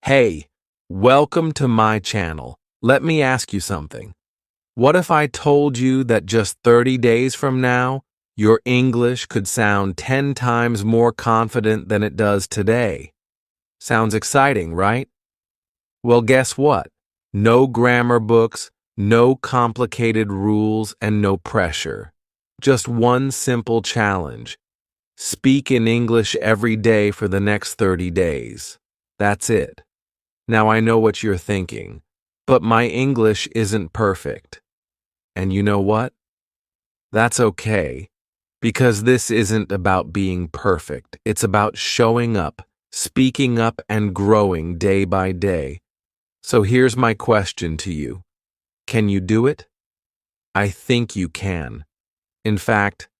Hey, welcome to my channel. Let me ask you something. What if I told you that just 30 days from now, your English could sound 10 times more confident than it does today? Sounds exciting, right? Well, guess what? No grammar books, no complicated rules, and no pressure. Just one simple challenge. Speak in English every day for the next 30 days. That's it. Now I know what you're thinking, but my English isn't perfect. And you know what? That's okay, because this isn't about being perfect. It's about showing up, speaking up, and growing day by day. So here's my question to you. Can you do it? I think you can. In fact,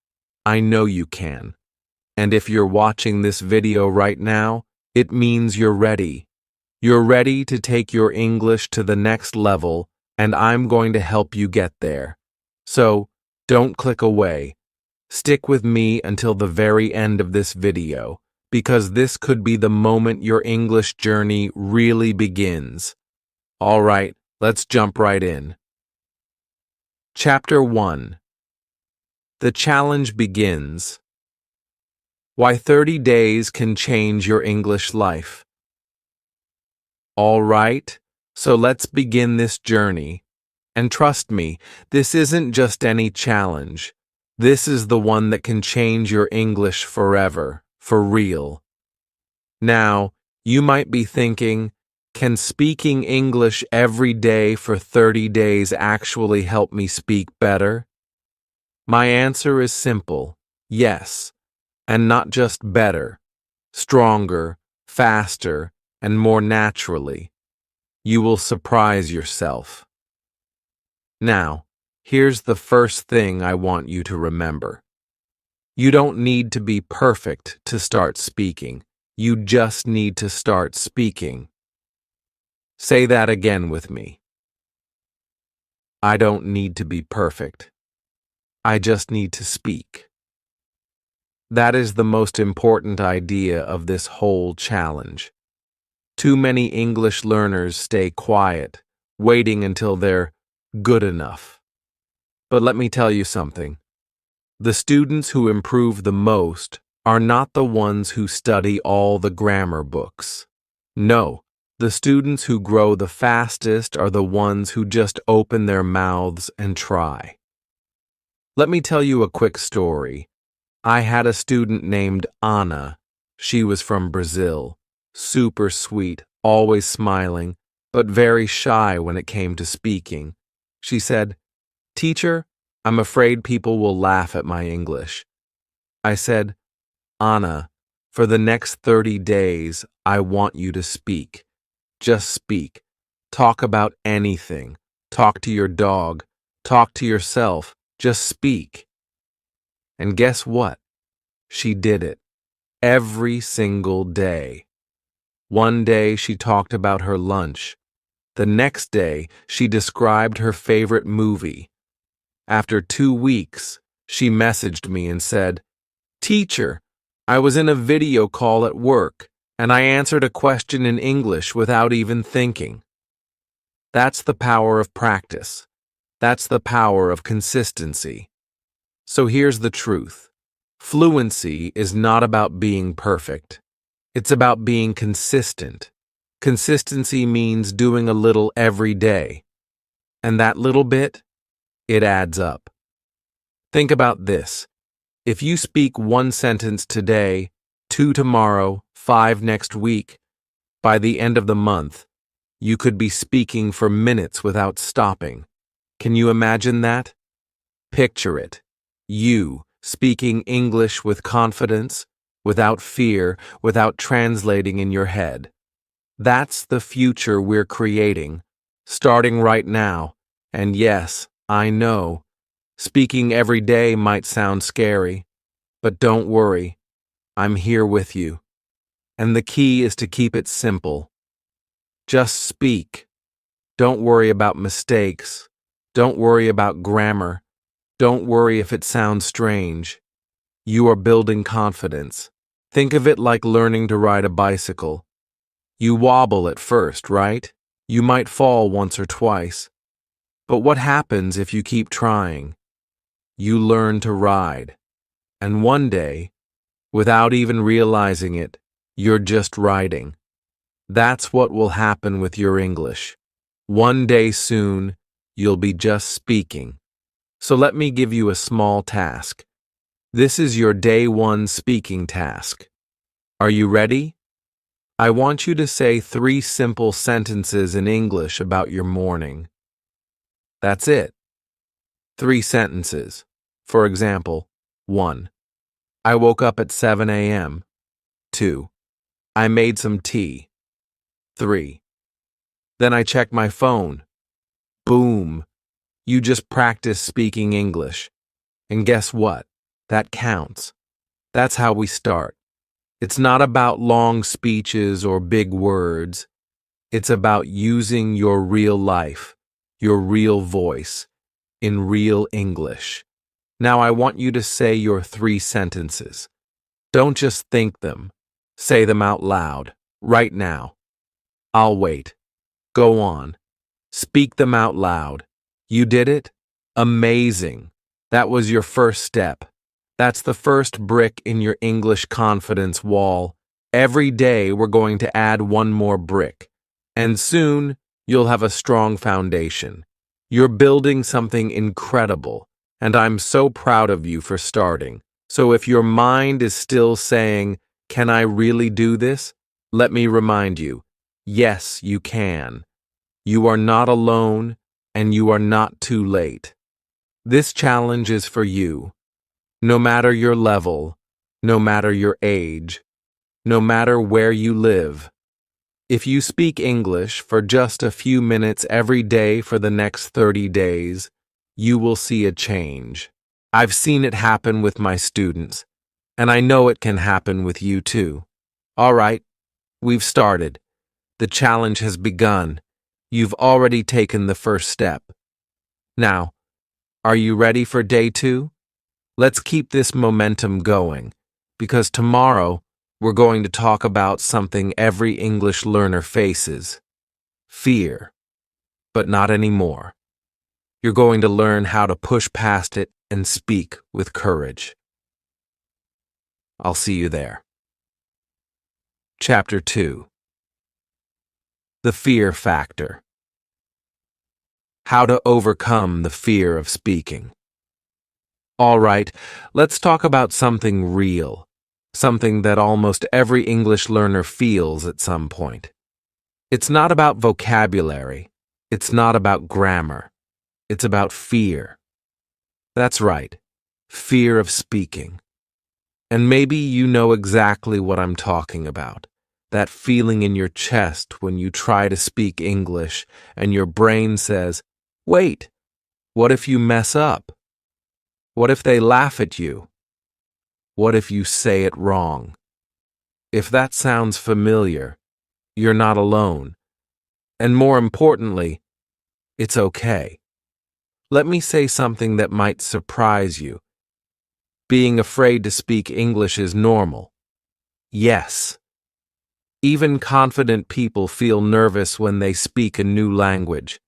I know you can. And if you're watching this video right now, it means you're ready. You're ready to take your English to the next level, and I'm going to help you get there. So, don't click away. Stick with me until the very end of this video, because this could be the moment your English journey really begins. All right, let's jump right in. Chapter 1. The challenge begins. Why 30 days can change your English life. All right, so let's begin this journey. And trust me, this isn't just any challenge. This is the one that can change your English forever, for real. Now, you might be thinking, can speaking English every day for 30 days actually help me speak better? My answer is simple, yes, and not just better, stronger, faster, and more naturally. You will surprise yourself. Now, here's the first thing I want you to remember. You don't need to be perfect to start speaking. You just need to start speaking. Say that again with me. I don't need to be perfect. I just need to speak. That is the most important idea of this whole challenge. Too many English learners stay quiet, waiting until they're good enough. But let me tell you something. The students who improve the most are not the ones who study all the grammar books. No, the students who grow the fastest are the ones who just open their mouths and try. Let me tell you a quick story. I had a student named Anna. She was from Brazil. Super sweet, always smiling, but very shy when it came to speaking. She said, "Teacher, I'm afraid people will laugh at my English." I said, "Anna, for the next 30 days, I want you to speak. Just speak. Talk about anything. Talk to your dog. Talk to yourself. Just speak." And guess what? She did it. Every single day. One day she talked about her lunch. The next day she described her favorite movie. After 2 weeks, she messaged me and said, "Teacher, I was in a video call at work, and I answered a question in English without even thinking." That's the power of practice. That's the power of consistency. So here's the truth. Fluency is not about being perfect. It's about being consistent. Consistency means doing a little every day. And that little bit, it adds up. Think about this. If you speak 1 sentence today, 2 tomorrow, 5 next week, by the end of the month, you could be speaking for minutes without stopping. Can you imagine that? Picture it. You speaking English with confidence, without fear, without translating in your head. That's the future we're creating, starting right now. And yes, I know, speaking every day might sound scary, but don't worry, I'm here with you. And the key is to keep it simple. Just speak. Don't worry about mistakes. Don't worry about grammar. Don't worry if it sounds strange. You are building confidence. Think of it like learning to ride a bicycle. You wobble at first, right? You might fall once or twice. But what happens if you keep trying? You learn to ride. And one day, without even realizing it, you're just riding. That's what will happen with your English. One day soon, you'll be just speaking. So let me give you a small task. This is your day one speaking task. Are you ready? I want you to say 3 simple sentences in English about your morning. That's it. 3 sentences. For example, 1. I woke up at 7 a.m. 2. I made some tea. 3. Then I checked my phone. Boom. You just practiced speaking English. And guess what? That counts. That's how we start. It's not about long speeches or big words. It's about using your real life, your real voice, in real English. Now I want you to say your 3 sentences. Don't just think them. Say them out loud, right now. I'll wait. Go on. Speak them out loud. You did it? Amazing. That was your first step. That's the first brick in your English confidence wall. Every day we're going to add one more brick. And soon you'll have a strong foundation. You're building something incredible, and I'm so proud of you for starting. So if your mind is still saying, "Can I really do this?" let me remind you, yes, you can. You are not alone, and you are not too late. This challenge is for you. No matter your level, no matter your age, no matter where you live. If you speak English for just a few minutes every day for the next 30 days, you will see a change. I've seen it happen with my students, and I know it can happen with you too. All right, we've started. The challenge has begun. You've already taken the first step. Now, are you ready for day 2? Let's keep this momentum going, because tomorrow we're going to talk about something every English learner faces: fear. But not anymore. You're going to learn how to push past it and speak with courage. I'll see you there. Chapter 2. The Fear Factor. How to overcome the fear of speaking. All right, let's talk about something real, something that almost every English learner feels at some point. It's not about vocabulary. It's not about grammar. It's about fear. That's right, fear of speaking. And maybe you know exactly what I'm talking about. That feeling in your chest when you try to speak English and your brain says, "Wait, what if you mess up? What if they laugh at you? What if you say it wrong?" If that sounds familiar, you're not alone. And more importantly, it's okay. Let me say something that might surprise you. Being afraid to speak English is normal. Yes. Even confident people feel nervous when they speak a new language.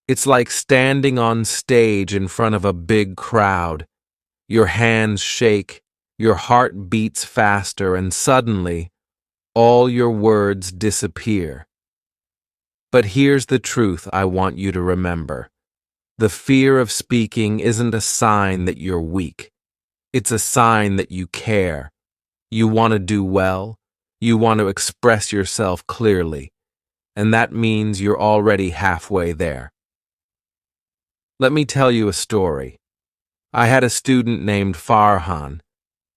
It's like standing on stage in front of a big crowd. Your hands shake, your heart beats faster, and suddenly, all your words disappear. But here's the truth I want you to remember. The fear of speaking isn't a sign that you're weak. It's a sign that you care. You want to do well. You want to express yourself clearly. And that means you're already halfway there. Let me tell you a story. I had a student named Farhan.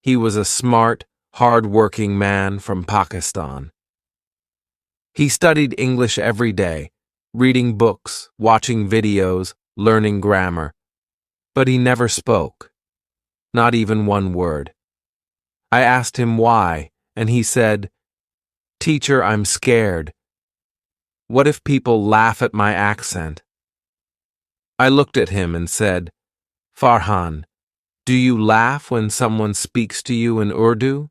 He was a smart, hard-working man from Pakistan. He studied English every day, reading books, watching videos, learning grammar. But he never spoke. Not even one word. I asked him why, and he said, "Teacher, I'm scared. What if people laugh at my accent?" I looked at him and said, "Farhan, do you laugh when someone speaks to you in Urdu?"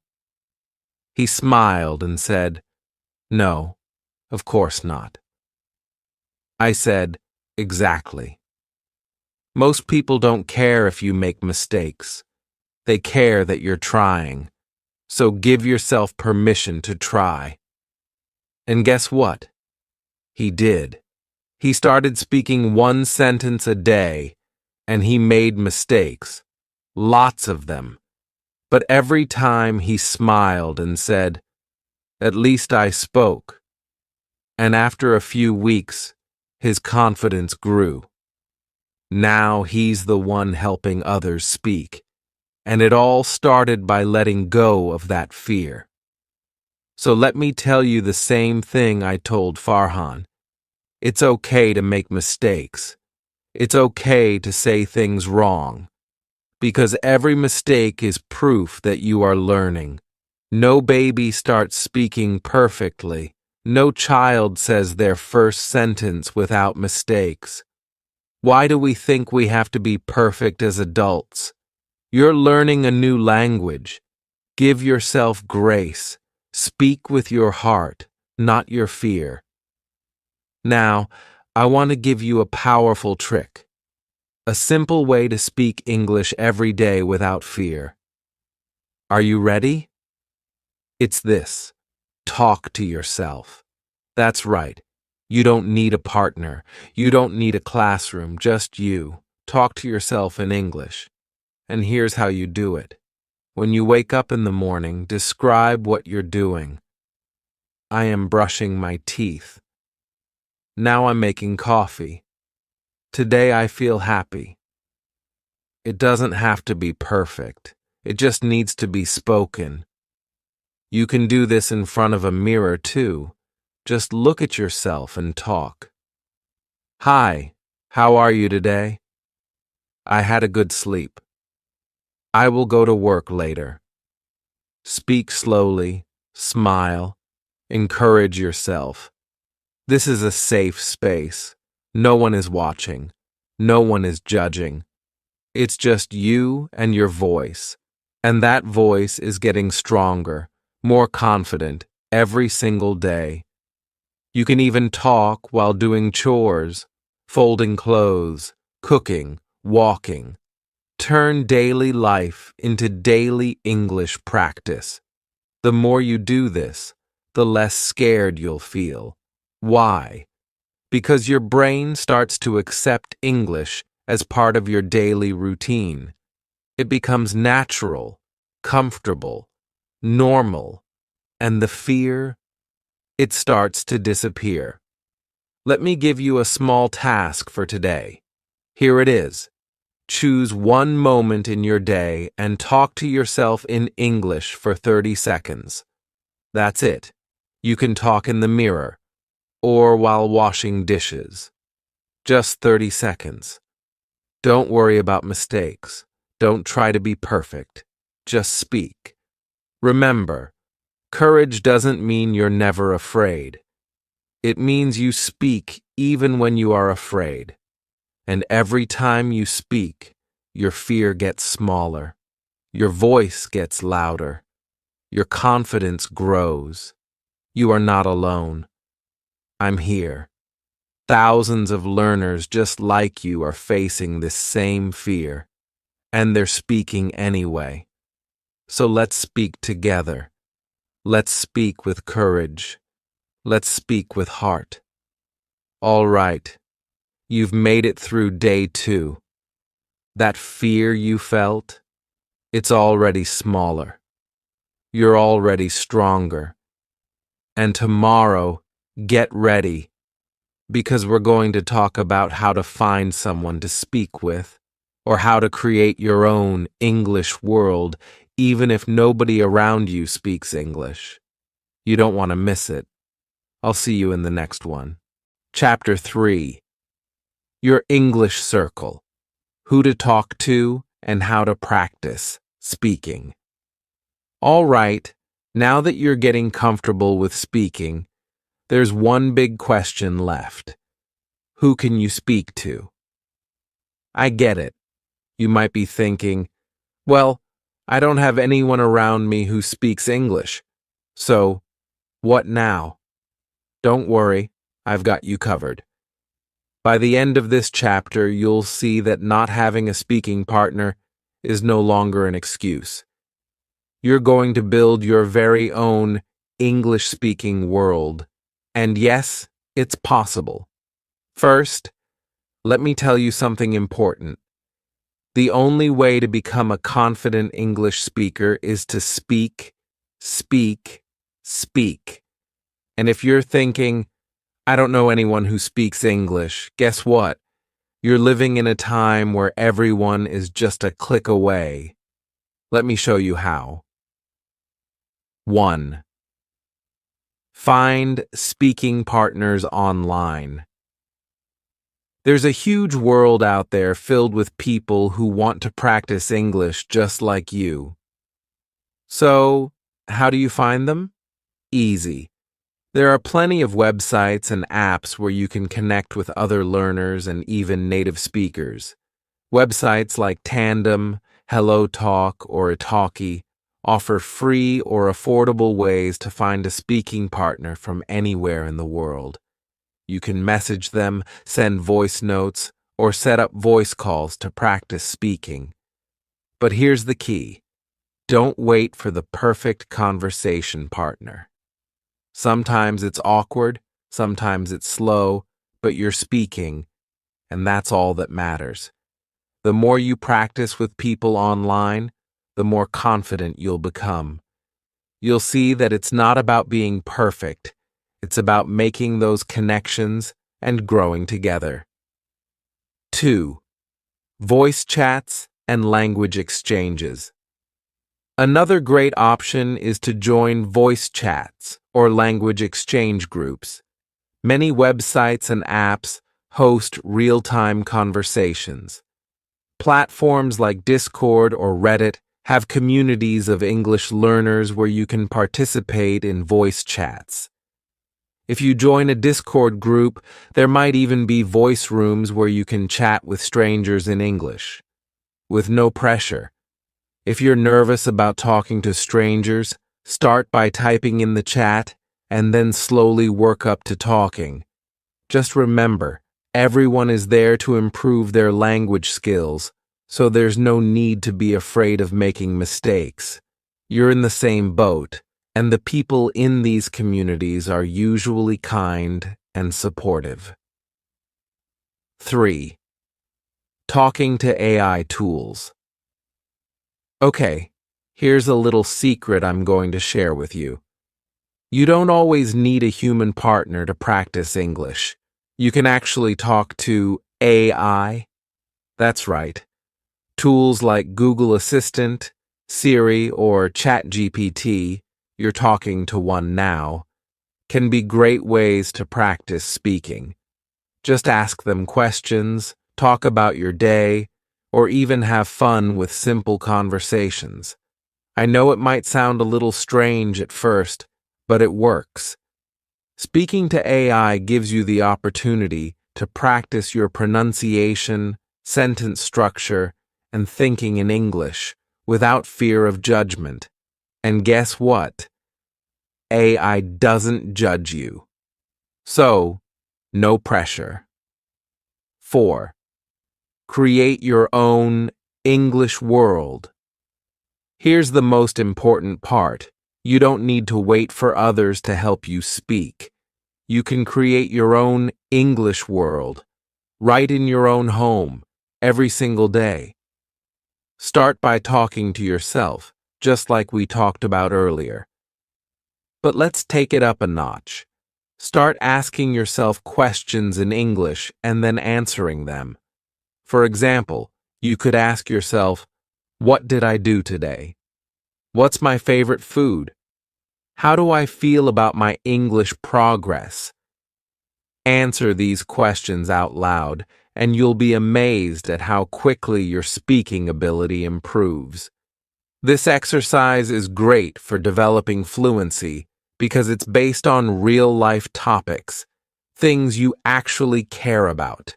He smiled and said, "No, Of course not. I said, exactly. Most people don't care if you make mistakes. They care that you're trying. So give yourself permission to try. And guess what? He did. He started speaking one sentence a day, and he made mistakes. Lots of them. But every time he smiled and said, "At least I spoke." And after a few weeks, his confidence grew. Now he's the one helping others speak. And it all started by letting go of that fear. So let me tell you the same thing I told Farhan. It's okay to make mistakes. It's okay to say things wrong. Because every mistake is proof that you are learning. No baby starts speaking perfectly. No child says their first sentence without mistakes. Why do we think we have to be perfect as adults? You're learning a new language. Give yourself grace. Speak with your heart, not your fear. Now, I want to give you a powerful trick. A simple way to speak English every day without fear. Are you ready? It's this. Talk to yourself. That's right. You don't need a partner. You don't need a classroom, just you. Talk to yourself in English. And here's how you do it. When you wake up in the morning, describe what you're doing. I am brushing my teeth. Now I'm making coffee. Today I feel happy. It doesn't have to be perfect. It just needs to be spoken. You can do this in front of a mirror too. Just look at yourself and talk. Hi, how are you today? I had a good sleep. I will go to work later. Speak slowly, smile, encourage yourself. This is a safe space. No one is watching. No one is judging. It's just you and your voice. And that voice is getting stronger, more confident every single day. You can even talk while doing chores, folding clothes, cooking, walking. Turn daily life into daily English practice. The more you do this, the less scared you'll feel. Why? Because your brain starts to accept English as part of your daily routine. It becomes natural, comfortable, normal, and the fear, it starts to disappear. Let me give you a small task for today. Here it is. Choose one moment in your day and talk to yourself in English for 30 seconds. That's it. You can talk in the mirror or while washing dishes. Just 30 seconds. Don't worry about mistakes. Don't try to be perfect. Just speak. Remember, courage doesn't mean you're never afraid. It means you speak even when you are afraid. And every time you speak, your fear gets smaller. Your voice gets louder. Your confidence grows. You are not alone. I'm here. Thousands of learners just like you are facing this same fear, and they're speaking anyway. So let's speak together. Let's speak with courage. Let's speak with heart. All right. You've made it through day 2. That fear you felt, it's already smaller. You're already stronger. And tomorrow, get ready, because we're going to talk about how to find someone to speak with, or how to create your own English world, even if nobody around you speaks English. You don't want to miss it. I'll see you in the next one. Chapter 3. Your English Circle. Who to talk to and how to practice speaking. All right, now that you're getting comfortable with speaking, there's one big question left. Who can you speak to? I get it. You might be thinking, well, I don't have anyone around me who speaks English. So, what now? Don't worry, I've got you covered. By the end of this chapter, you'll see that not having a speaking partner is no longer an excuse. You're going to build your very own English-speaking world. And yes, it's possible. First, let me tell you something important. The only way to become a confident English speaker is to speak, speak, speak. And if you're thinking, I don't know anyone who speaks English, guess what? You're living in a time where everyone is just a click away. Let me show you how. 1. Find speaking partners online. There's a huge world out there filled with people who want to practice English just like you. So, how do you find them? Easy. There are plenty of websites and apps where you can connect with other learners and even native speakers. Websites like Tandem, HelloTalk, or Italki offer free or affordable ways to find a speaking partner from anywhere in the world. You can message them, send voice notes, or set up voice calls to practice speaking. But here's the key. Don't wait for the perfect conversation partner. Sometimes it's awkward, sometimes it's slow, but you're speaking, and that's all that matters. The more you practice with people online, the more confident you'll become. You'll see that it's not about being perfect. It's about making those connections and growing together. 2. Voice chats and language exchanges. Another great option is to join voice chats or language exchange groups. Many websites and apps host real-time conversations. Platforms like Discord or Reddit have communities of English learners where you can participate in voice chats. If you join a Discord group, there might even be voice rooms where you can chat with strangers in English, with no pressure. If you're nervous about talking to strangers, start by typing in the chat and then slowly work up to talking. Just remember, everyone is there to improve their language skills, so there's no need to be afraid of making mistakes. You're in the same boat, and the people in these communities are usually kind and supportive. 3. Talking to AI tools. Okay, here's a little secret I'm going to share with you. You don't always need a human partner to practice English. You can actually talk to AI. That's right. Tools like Google Assistant, Siri, or ChatGPT, you're talking to one now, can be great ways to practice speaking. Just ask them questions, talk about your day, or even have fun with simple conversations. I know it might sound a little strange at first, but it works. Speaking to AI gives you the opportunity to practice your pronunciation, sentence structure, and thinking in English without fear of judgment. And guess what? AI doesn't judge you. So, no pressure. 4. Create your own English world. Here's the most important part. You don't need to wait for others to help you speak. You can create your own English world, right in your own home, every single day. Start by talking to yourself, just like we talked about earlier. But let's take it up a notch. Start asking yourself questions in English and then answering them. For example, you could ask yourself, what did I do today? What's my favorite food? How do I feel about my English progress? Answer these questions out loud, and you'll be amazed at how quickly your speaking ability improves. This exercise is great for developing fluency because it's based on real-life topics, things you actually care about.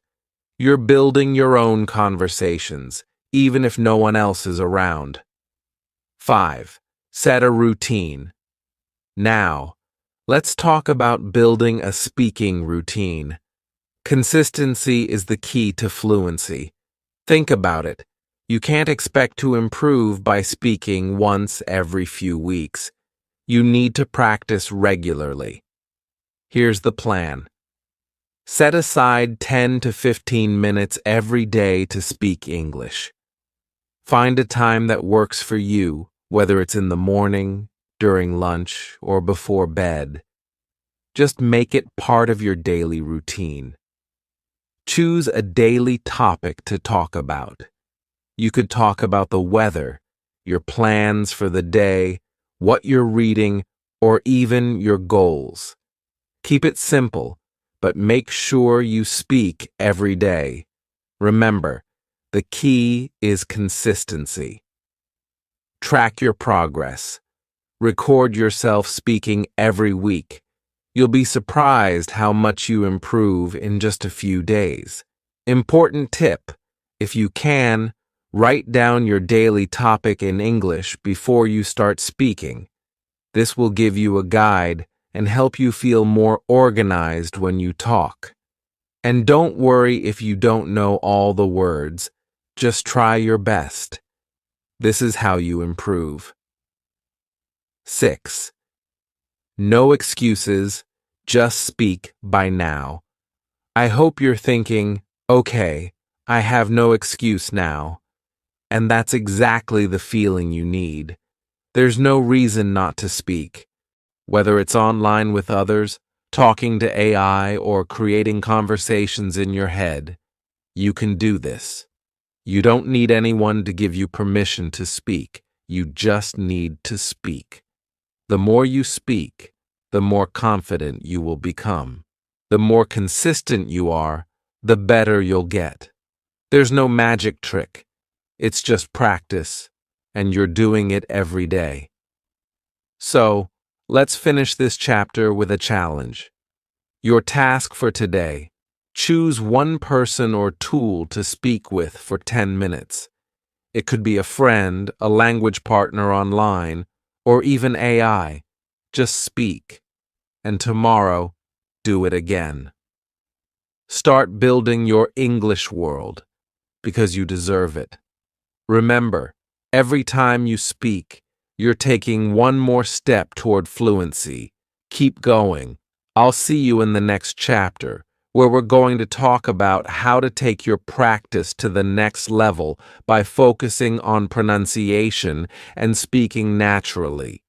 You're building your own conversations, even if no one else is around. 5. Set a routine. Now, Let's talk about building a speaking routine. Consistency is the key to fluency. Think about it. You can't expect to improve by speaking once every few weeks. You need to practice regularly. Here's the plan. Set aside 10 to 15 minutes every day to speak English. Find a time that works for you, whether it's in the morning, during lunch, or before bed. Just make it part of your daily routine. Choose a daily topic to talk about. You could talk about the weather, your plans for the day, what you're reading, or even your goals. Keep it simple, but make sure you speak every day. Remember, the key is consistency. Track your progress. Record yourself speaking every week. You'll be surprised how much you improve in just a few days. Important tip: if you can, write down your daily topic in English before you start speaking. This will give you a guide and help you feel more organized when you talk. And don't worry if you don't know all the words. Just try your best. This is how you improve. 6. No excuses, just speak by now. I hope you're thinking, okay, I have no excuse now. And that's exactly the feeling you need. There's no reason not to speak. Whether it's online with others, talking to AI, or creating conversations in your head, you can do this. You don't need anyone to give you permission to speak. You just need to speak. The more you speak, the more confident you will become. The more consistent you are, the better you'll get. There's no magic trick. It's just practice, and you're doing it every day. So, let's finish this chapter with a challenge. Your task for today: choose one person or tool to speak with for 10 minutes. It could be a friend, a language partner online, or even AI. Just speak. And tomorrow, do it again. Start building your English world, because you deserve it. Remember, every time you speak, you're taking one more step toward fluency. Keep going. I'll see you in the next chapter, where we're going to talk about how to take your practice to the next level by focusing on pronunciation and speaking naturally.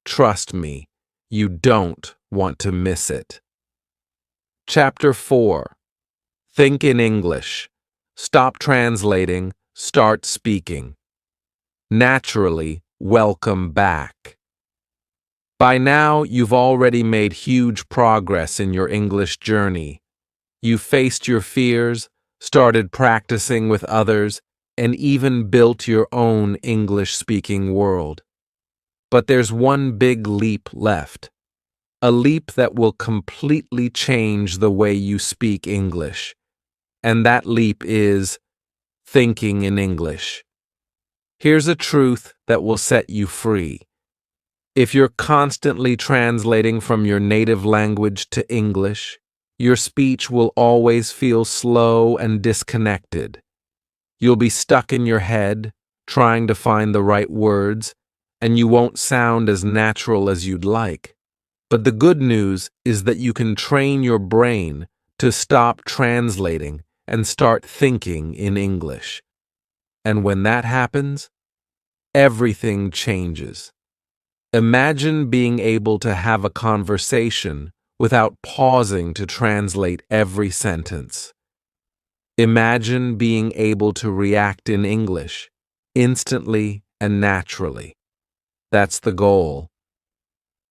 Trust me, you don't want to miss it. Chapter 4. Think in English. Stop translating, start speaking. Naturally, welcome back. By now, you've already made huge progress in your English journey. You faced your fears, started practicing with others, and even built your own English-speaking world. But there's one big leap left. A leap that will completely change the way you speak English. And that leap is thinking in English. Here's a truth that will set you free. If you're constantly translating from your native language to English, your speech will always feel slow and disconnected. You'll be stuck in your head, trying to find the right words, and you won't sound as natural as you'd like. But the good news is that you can train your brain to stop translating and start thinking in English. And when that happens, everything changes. Imagine being able to have a conversation without pausing to translate every sentence. Imagine being able to react in English, instantly and naturally. That's the goal.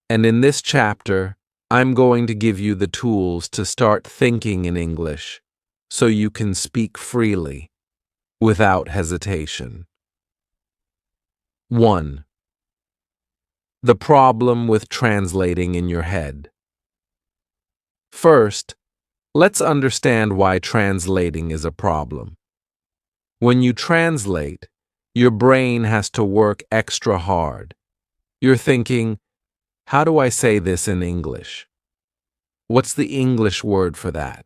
And in this chapter, I'm going to give you the tools to start thinking in English so you can speak freely, without hesitation. 1. The problem with translating in your head. First, let's understand why translating is a problem. When you translate, your brain has to work extra hard. You're thinking, How do I say this in English? What's the English word for that?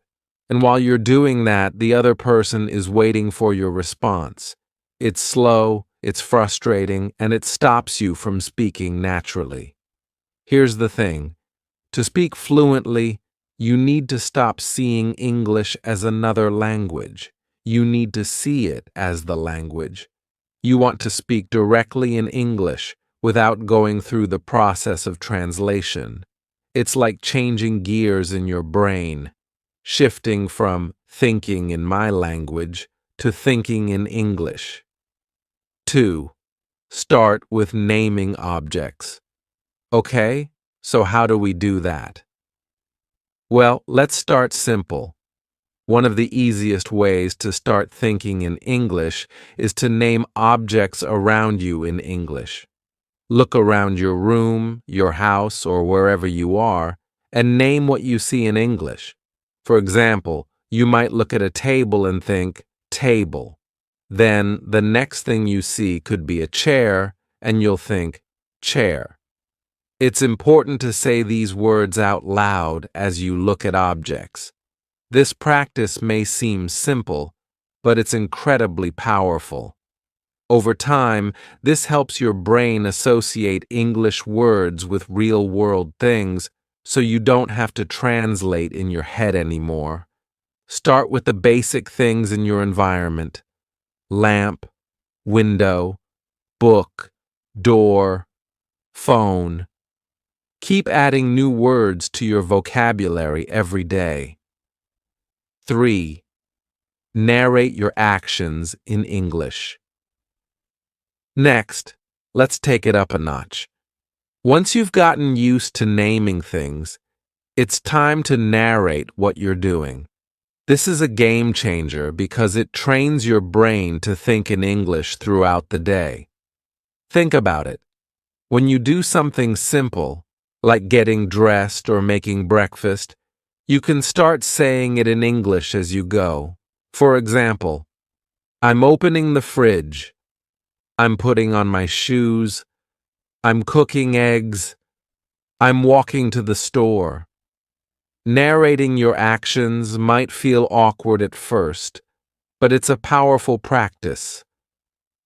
And while you're doing that, the other person is waiting for your response. It's slow, it's frustrating, and it stops you from speaking naturally. Here's the thing. To speak fluently, you need to stop seeing English as another language. You need to see it as the language. You want to speak directly in English without going through the process of translation. It's like changing gears in your brain, shifting from thinking in my language to thinking in English. 2. Start with naming objects. Okay, so how do we do that? Well, let's start simple. One of the easiest ways to start thinking in English is to name objects around you in English. Look around your room, your house, or wherever you are, and name what you see in English. For example, you might look at a table and think, table. Then the next thing you see could be a chair, and you'll think, chair. It's important to say these words out loud as you look at objects. This practice may seem simple, but it's incredibly powerful. Over time, this helps your brain associate English words with real-world things, so you don't have to translate in your head anymore. Start with the basic things in your environment: lamp, window, book, door, phone. Keep adding new words to your vocabulary every day. 3. Narrate your actions in English. Next, let's take it up a notch. Once you've gotten used to naming things, it's time to narrate what you're doing. This is a game changer because it trains your brain to think in English throughout the day. Think about it. When you do something simple, like getting dressed or making breakfast, you can start saying it in English as you go. For example, I'm opening the fridge. I'm putting on my shoes. I'm cooking eggs. I'm walking to the store. Narrating your actions might feel awkward at first, but it's a powerful practice.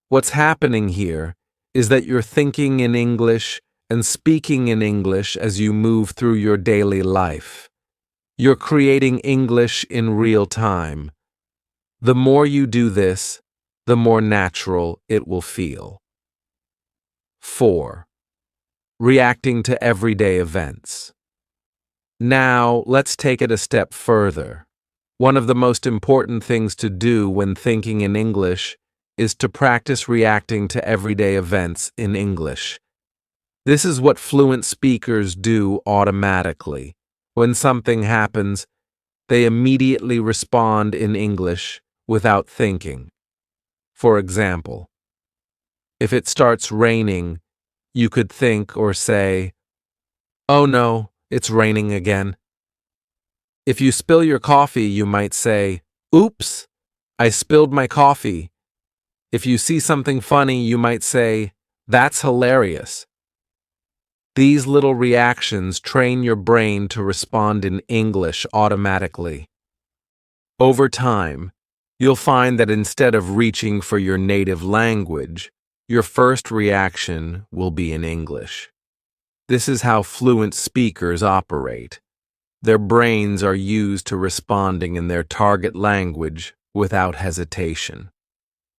What's happening here is that you're thinking in English and speaking in English as you move through your daily life. You're creating English in real time. The more you do this, the more natural it will feel. 4. Reacting to everyday events. Now, let's take it a step further. One of the most important things to do when thinking in English is to practice reacting to everyday events in English. This is what fluent speakers do automatically. When something happens, they immediately respond in English without thinking. For example, if it starts raining, you could think or say, "Oh no, it's raining again." If you spill your coffee, you might say, "Oops, I spilled my coffee." If you see something funny, you might say, "That's hilarious." These little reactions train your brain to respond in English automatically. Over time, you'll find that instead of reaching for your native language, your first reaction will be in English. This is how fluent speakers operate. Their brains are used to responding in their target language without hesitation.